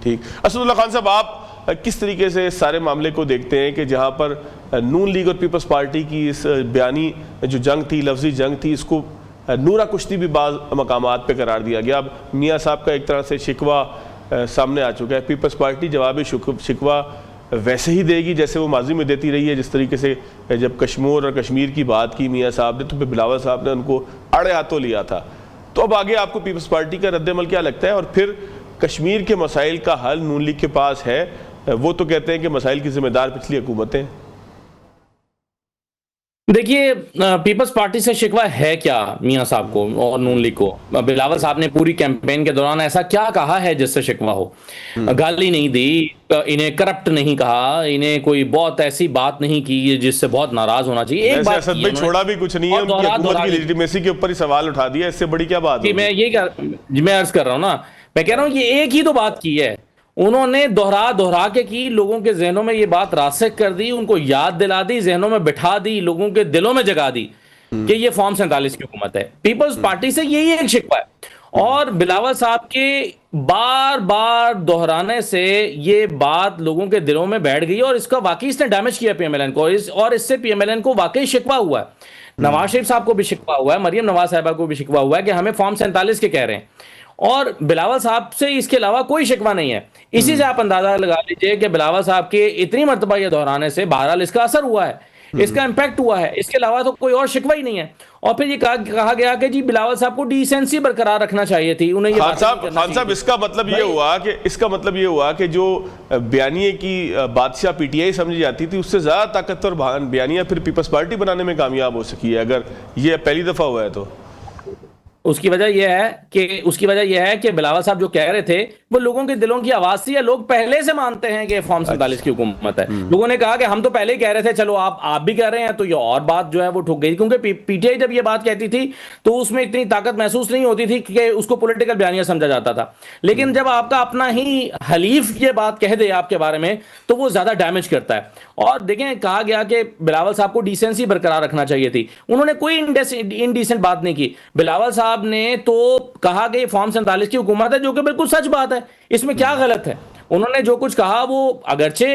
ٹھیک. اسد اللہ خان صاحب، آپ کس طریقے سے اس سارے معاملے کو دیکھتے ہیں کہ جہاں پر نون لیگ اور پیپلز پارٹی کی اس بیانی جو جنگ تھی، لفظی جنگ تھی، اس کو نورہ کشتی بھی بعض مقامات پہ قرار دیا گیا. اب میاں صاحب کا ایک طرح سے شکوہ سامنے آ چکا ہے. پیپلز پارٹی جواب شکوہ ویسے ہی دے گی جیسے وہ ماضی میں دیتی رہی ہے. جس طریقے سے جب کشمور اور کشمیر کی بات کی میاں صاحب نے تو پھر بلاول صاحب نے ان کو اڑے ہاتھوں لیا تھا. تو اب آگے آپ کو پیپلز پارٹی کا رد عمل کیا لگتا ہے؟ اور پھر کشمیر کے مسائل کا حل نون لیگ کے پاس ہے؟ وہ تو کہتے ہیں کہ مسائل کی ذمہ دار پچھلی حکومتیں. دیکھیے، پیپلز پارٹی سے شکوہ ہے کیا میاں صاحب کو اور نون لیگ کو؟ بلاول صاحب نے پوری کیمپین کے دوران ایسا کیا کہا ہے جس سے شکوہ ہو؟ گالی نہیں دی، انہیں کرپٹ نہیں کہا، انہیں کوئی بہت ایسی بات نہیں کی جس سے بہت ناراض ہونا چاہیے. ایک بات اسد بھائی چھوڑا بھی کچھ نہیں ہے، ان کی حکومت کی لیجیٹیمیسی کے اوپر ہی سوال اٹھا دیا. اس سے بڑی کیا بات ہے؟ میں عرض کر رہا ہوں نا، میں کہہ رہا ہوں یہ ایک ہی تو بات کی ہے. انہوں نے دہرا کے کی، لوگوں کے ذہنوں میں یہ بات راسخ کر دی، ان کو یاد دلا دی، ذہنوں میں بٹھا دی، لوگوں کے دلوں میں جگا دی کہ یہ فارم 47 کی حکومت ہے. پیپلز پارٹی سے یہی ایک شکوہ ہے. اور بلاول صاحب کے بار بار دہرانے سے یہ بات لوگوں کے دلوں میں بیٹھ گئی، اور اس کا واقعی اس نے ڈیمیج کیا پی ایم ایل این کو، اور اس سے پی ایم ایل این کو واقعی شکوہ ہوا ہے. نواز شریف صاحب کو بھی شکوہ ہوا ہے، مریم نواز صاحبہ کو بھی شکوہ ہوا ہے کہ ہمیں فارم 47 کے کہہ رہے ہیں. اور بلاول صاحب سے اس کے علاوہ کوئی شکوہ نہیں ہے. اسی سے آپ اندازہ لگا لیجئے کہ بلاول صاحب کے اتنی مرتبہ یہ دہرانے سے بہرحال اس کا اثر ہوا ہے، اس کا امپیکٹ ہوا ہے. اس کے علاوہ تو کوئی اور شکوہ ہی نہیں ہے. اور پھر یہ کہا گیا کہ جی بلاول صاحب کو ڈیسنسی برقرار رکھنا چاہیے تھی. انہیں یہ خان صاحب اس کا مطلب یہ ہوا کہ جو بیانیے کی بادشاہ پی ٹی آئی سمجھی جاتی تھی، اس سے زیادہ طاقتور بیانیہ پھر پیپلز پارٹی بنانے میں کامیاب ہو سکی ہے، اگر یہ پہلی دفعہ ہوا ہے تو. اس کی وجہ یہ ہے کہ بلاول صاحب جو کہہ رہے تھے وہ لوگوں کے دلوں کی آواز تھی، یا لوگ پہلے سے مانتے ہیں کہ فارم 47 کی حکومت ہے. لوگوں نے کہا کہ ہم تو پہلے ہی کہہ رہے تھے، چلو آپ بھی کہہ رہے ہیں، تو یہ اور بات جو ہے وہ ٹھک گئی. کیونکہ پی ٹی آئی جب یہ بات کہتی تھی تو اس میں اتنی طاقت محسوس نہیں ہوتی تھی کہ اس کو پولیٹیکل بیانیہ سمجھا جاتا تھا. لیکن جب آپ کا اپنا ہی حلیف یہ بات کہہ دے آپ کے بارے میں تو وہ زیادہ ڈیمیج کرتا ہے. اور دیکھیں، کہا گیا کہ بلاول صاحب کو ڈیسنسی برقرار رکھنا چاہیے تھی. انہوں نے کوئی انڈیسنٹ بات نہیں کی. بلاول صاحب نے تو کہا کہ یہ فارم 47 کی حکومت ہے، جو کہ بالکل سچ بات ہے. اس میں کیا غلط ہے؟ انہوں نے جو کچھ کہا وہ اگرچہ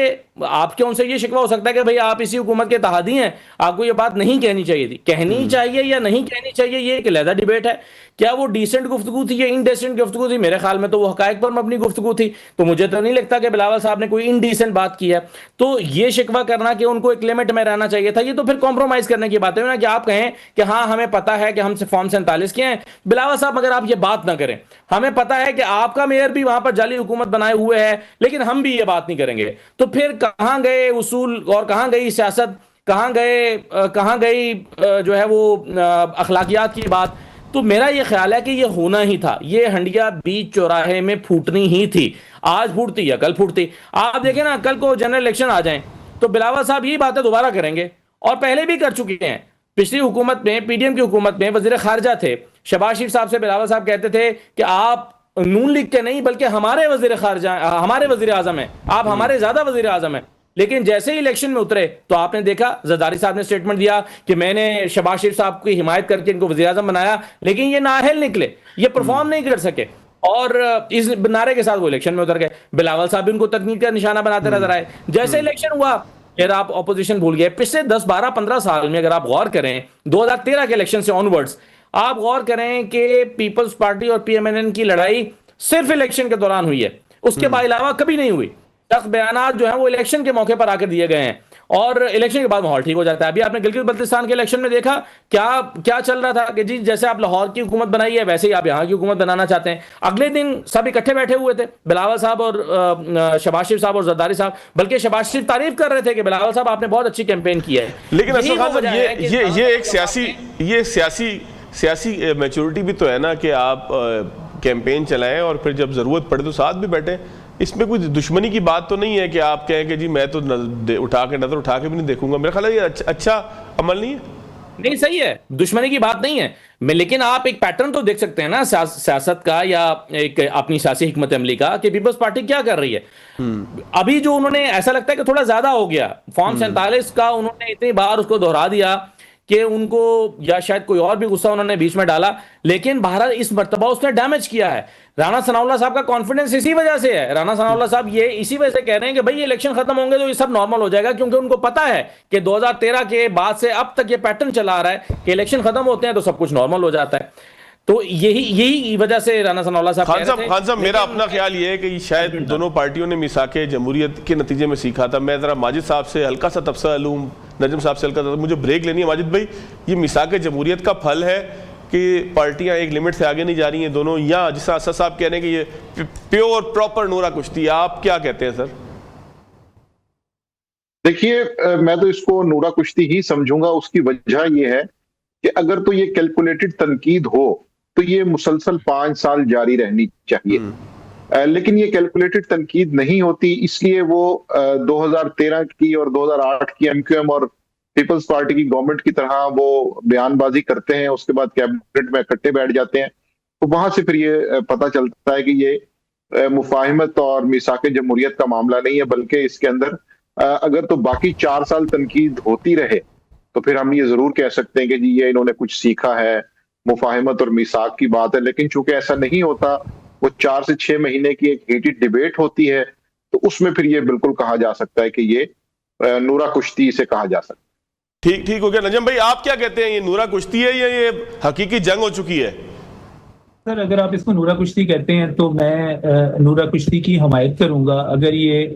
آپ کے ان سے یہ شکوہ ہو سکتا ہے کہ بھئی آپ اسی حکومت کے اتحادی ہیں، آپ کو یہ بات نہیں کہنی چاہیے تھی. کہنی چاہیے یا نہیں کہنی چاہیے یہ ایک علیحدہ ڈیبیٹ ہے. کیا وہ ڈیسنٹ گفتگو تھی یا انڈیسنٹ گفتگو تھی؟ میرے خیال میں تو وہ حقائق پر مبنی گفتگو تھی. تو مجھے تو نہیں لگتا کہ بلاول صاحب نے کوئی انڈیسنٹ بات کی ہے. تو یہ شکوہ کرنا کہ ان کو ایک لمٹ میں رہنا چاہیے تھا، یہ تو پھر کمپرومائز کرنے کی بات ہے نا، کہ آپ کہیں کہ ہاں ہمیں پتا ہے کہ ہم سے فارم 47 کے ہیں. بلاول صاحب اگر آپ یہ بات نہ کریں، ہمیں پتا ہے کہ آپ کا میئر بھی وہاں پر جعلی حکومت بنائے ہوئے ہے، لیکن ہم بھی یہ بات نہیں کریں گے، تو پھر کہاں گئے اصول اور کہاں گئی سیاست، کہاں گئی جو ہے وہ اخلاقیات کی بات؟ تو میرا یہ خیال ہے کہ یہ ہونا ہی تھا. یہ ہنڈیا بیچ چوراہے میں پھوٹنی ہی تھی. آج پھوٹتی یا کل پھوٹتی. آپ دیکھیں نا، کل کو جنرل الیکشن آ جائیں تو بلاول صاحب یہی باتیں دوبارہ کریں گے، اور پہلے بھی کر چکے ہیں. پچھلی حکومت میں، پی ڈی ایم کی حکومت میں وزیر خارجہ تھے، شہباز شریف صاحب سے بلاول صاحب کہتے تھے کہ آپ نون لیگ کے نہیں بلکہ ہمارے وزیر خارجہ، ہمارے وزیر اعظم ہیں، آپ ہمارے زیادہ وزیر اعظم ہیں. لیکن جیسے ہی الیکشن میں اترے تو آپ نے دیکھا زرداری صاحب نے سٹیٹمنٹ دیا کہ میں نے شہباز شریف صاحب کی حمایت کر کے ان کو وزیر اعظم بنایا، لیکن یہ نااہل نکلے، یہ پرفارم نہیں کر سکے، اور اس نعرے کے ساتھ وہ الیکشن میں اتر گئے. بلاول صاحب بھی ان کو تنقید کا نشانہ بناتے نظر آئے. جیسے الیکشن ہوا پھر آپ اپوزیشن بھول گئے. پچھلے 10 12 15 سال میں اگر آپ غور کریں، 2013 کے الیکشن سے آنورڈز آپ غور کریں کہ پیپلز پارٹی اور پی ایم این این کی لڑائی صرف الیکشن کے دوران ہوئی ہے، اس کے علاوہ کبھی نہیں ہوئی. سخت بیانات جو ہیں وہ الیکشن کے موقع پر آ کر دیے گئے ہیں، اور الیکشن کے بعد ماحول ٹھیک ہو جاتا ہے. ابھی آپ نے گلگت بلتستان کے الیکشن میں دیکھا کیا چل رہا تھا کہ جی جیسے آپ لاہور کی حکومت بنائی ہے ویسے ہی آپ یہاں کی حکومت بنانا چاہتے ہیں. اگلے دن سب اکٹھے بیٹھے ہوئے تھے، بلاول صاحب اور شہباز شریف صاحب اور زرداری صاحب، بلکہ شہباز شریف تعریف کر رہے تھے کہ بلاول صاحب آپ نے بہت اچھی کیمپین کی ہے. لیکن اسد خان صاحب یہ ایک سیاسی میچورٹی بھی تو ہے نا کہ آپ کیمپین چلائیں اور پھر جب ضرورت پڑے تو ساتھ بھی بیٹھیں. اس میں کوئی دشمنی کی بات تو نہیں ہے کہ آپ کہیں کہ جی میں تو نظر اٹھا کے بھی نہیں دیکھوں گا. میرا خیال ہے یہ اچھا عمل نہیں ہے. نہیں، صحیح ہے، دشمنی کی بات نہیں ہے. لیکن آپ ایک پیٹرن تو دیکھ سکتے ہیں نا سیاست کا، یا ایک اپنی سیاسی حکمت عملی کا، کہ پیپلز پارٹی کیا کر رہی ہے. ابھی جو انہوں نے ایسا لگتا ہے کہ تھوڑا زیادہ ہو گیا فارم 47 کا، انہوں نے اتنی بار اس کو دہرا دیا کہ ان کو یا شاید کوئی اور بھی غصہ انہوں نے بیچ میں ڈالا, لیکن بہرحال اس مرتبہ اس نے ڈیمیج کیا ہے. رانا ثناء اللہ صاحب کا کانفیڈنس اسی وجہ سے ہے. رانا ثناء اللہ صاحب یہ اسی وجہ سے کہہ رہے ہیں کہ بھائی یہ الیکشن ختم ہوں گے تو یہ سب نارمل ہو جائے گا, کیونکہ ان کو پتا ہے کہ 2013 کے بعد سے اب تک یہ پیٹرن چلا آ رہا ہے کہ الیکشن ختم ہوتے ہیں تو سب کچھ نارمل ہو جاتا ہے. تو یہی وجہ سے رانا ثناء اللہ صاحب کہہ رہے تھے. خان صاحب میرا اپنا خیال یہ ہے کہ شاید دونوں پارٹیوں نے میثاق جمہوریت کے نتیجے میں سیکھا تھا. میں ذرا ماجد صاحب سے ہلکا سا تبصرہ لوں, نجم صاحب سے ہلکا سا, مجھے بریک لینی ہے. ماجد بھائی, یہ میثاق جمہوریت کا پھل ہے کہ پارٹیاں ایک لمٹ سے آگے نہیں جا رہی ہیں دونوں, یا جس طرح اسد صاحب کہہ رہے ہیں کہ یہ پیور پراپر نورا کشتی ہے؟ آپ کیا کہتے ہیں سر؟ دیکھیے, میں تو اس کو نورا کشتی ہی سمجھوں گا. اس کی وجہ یہ ہے کہ اگر تو یہ کیلکولیٹڈ تنقید ہو تو یہ مسلسل 5 سال جاری رہنی چاہیے, لیکن یہ کیلکولیٹڈ تنقید نہیں ہوتی. اس لیے وہ 2013 کی اور 2008 کی ایم کیو ایم اور پیپلز پارٹی کی گورنمنٹ کی طرح وہ بیان بازی کرتے ہیں, اس کے بعد کیبنٹ میں اکٹھے بیٹھ جاتے ہیں. تو وہاں سے پھر یہ پتہ چلتا ہے کہ یہ مفاہمت اور میثاق جمہوریت کا معاملہ نہیں ہے, بلکہ اس کے اندر اگر تو باقی 4 سال تنقید ہوتی رہے تو پھر ہم یہ ضرور کہہ سکتے ہیں کہ جی یہ انہوں نے کچھ سیکھا ہے, مفاہمت اور میثاق کی بات ہے. لیکن چونکہ ایسا نہیں ہوتا, وہ 4 سے 6 مہینے کی ایک ہیٹڈ ڈیبیٹ ہوتی ہے, تو اس میں پھر یہ بالکل کہا جا سکتا ہے کہ یہ نورا کشتی سے کہا جا سکتا ہے. ٹھیک ہو گیا. نجم بھائی آپ کیا کہتے ہیں, یہ نورا کشتی ہے یا یہ حقیقی جنگ ہو چکی ہے؟ سر اگر آپ اس کو نورا کشتی کہتے ہیں تو میں نورا کشتی کی حمایت کروں گا. اگر یہ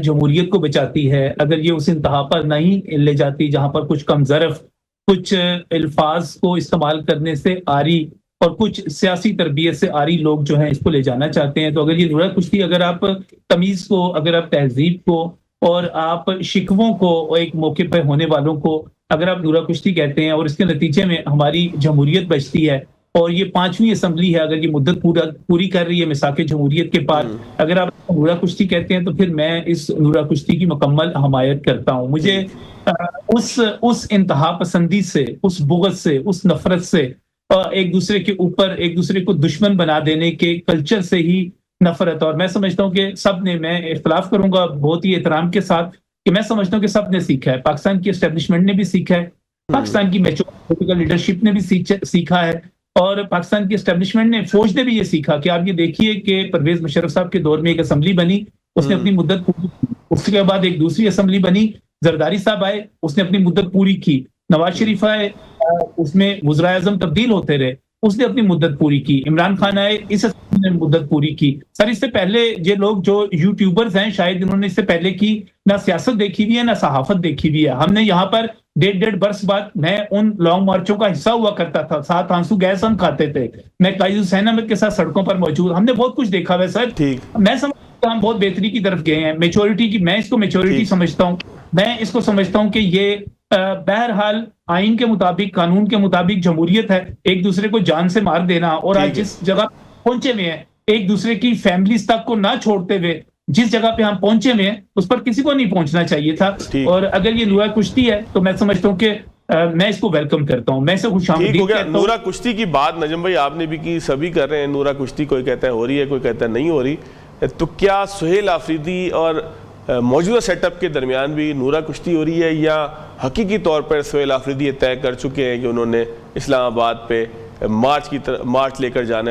جمہوریت کو بچاتی ہے, اگر یہ اس انتہا پر نہیں لے جاتی جہاں پر کچھ کم ظرف, کچھ الفاظ کو استعمال کرنے سے آری اور کچھ سیاسی تربیت سے آری لوگ جو ہیں اس کو لے جانا چاہتے ہیں, تو اگر یہ نورا کشتی, اگر آپ تمیز کو, اگر آپ تہذیب کو اور آپ شکووں کو, ایک موقع پہ ہونے والوں کو اگر آپ نورا کشتی کہتے ہیں اور اس کے نتیجے میں ہماری جمہوریت بچتی ہے اور یہ 5ویں اسمبلی ہے, اگر یہ مدت پوری کر رہی ہے میثاق جمہوریت کے بعد, اگر آپ نورا کشتی کہتے ہیں تو پھر میں اس نورا کشتی کی مکمل حمایت کرتا ہوں. مجھے اس انتہا پسندی سے, اس بغض سے, اس نفرت سے, ایک دوسرے کے اوپر ایک دوسرے کو دشمن بنا دینے کے کلچر سے ہی نفرت. اور میں سمجھتا ہوں کہ سب نے, میں اختلاف کروں گا بہت ہی احترام کے ساتھ, کہ میں سمجھتا ہوں کہ سب نے سیکھا ہے. پاکستان کی اسٹیبلشمنٹ نے بھی سیکھا ہے, پاکستان کی میچور پولیٹیکل لیڈرشپ نے بھی سیکھا ہے, اور پاکستان کی اسٹیبلشمنٹ نے, فوج نے بھی یہ سیکھا. کہ آپ یہ دیکھیے کہ پرویز مشرف صاحب کے دور میں ایک اسمبلی بنی, اس نے اپنی مدت پوری کی, اس کے بعد ایک دوسری اسمبلی بنی, زرداری صاحب آئے, اس نے اپنی مدت پوری کی, نواز شریف آئے, اس میں وزرائے اعظم تبدیل ہوتے رہے, اس نے اپنی مدت پوری کی, عمران خان آئے, اس نے مدت پوری کی. سر اس سے پہلے یہ لوگ جو یوٹیوبرز ہیں شاید انہوں نے اس سے پہلے کی نہ سیاست دیکھی ہوئی ہے نہ صحافت دیکھی ہوئی ہے. ہم نے یہاں پر 1.5 برس بعد, میں ان لانگ مارچوں کا حصہ ہوا کرتا تھا, 7 آنسو گیس ہم کھاتے تھے, میں قائد حسین احمد کے ساتھ سڑکوں پر موجود, ہم نے بہت کچھ دیکھا ہے سر. میں سمجھتا ہوں ہم بہت بہتری کی طرف گئے ہیں. میچورٹی کی, میں اس کو میچورٹی سمجھتا ہوں. میں اس کو سمجھتا ہوں کہ یہ بہرحال آئین کے مطابق, قانون کے مطابق جمہوریت ہے. ایک دوسرے کو جان سے مار دینا, اور آج جس جگہ پہنچے ہوئے ہیں, ایک دوسرے کی فیملیز تک کو نہ چھوڑتے ہوئے جس جگہ پہ ہم پہنچے ہوئے ہیں, اس پر کسی کو نہیں پہنچنا چاہیے تھا. اور اگر یہ نورا کشتی ہے تو میں سمجھتا ہوں کہ میں اس کو ویلکم کرتا ہوں, میں اسے خوش آمدید کہتا ہوں. نورا کشتی کی بات نجم بھائی آپ نے بھی کی, سبھی کر رہے ہیں نورا کشتی, کوئی کہتا ہے ہو رہی ہے, کوئی کہتا ہے نہیں ہو رہی. تو کیا سہیل آفریدی اور موجودہ سیٹ اپ کے درمیان بھی نورا کشتی ہو رہی ہے, یا حقیقی طور پر سہیل آفریدی یہ طے کر چکے ہیں کہ انہوں نے اسلام آباد پہ مارچ لے کر جانا ہے اور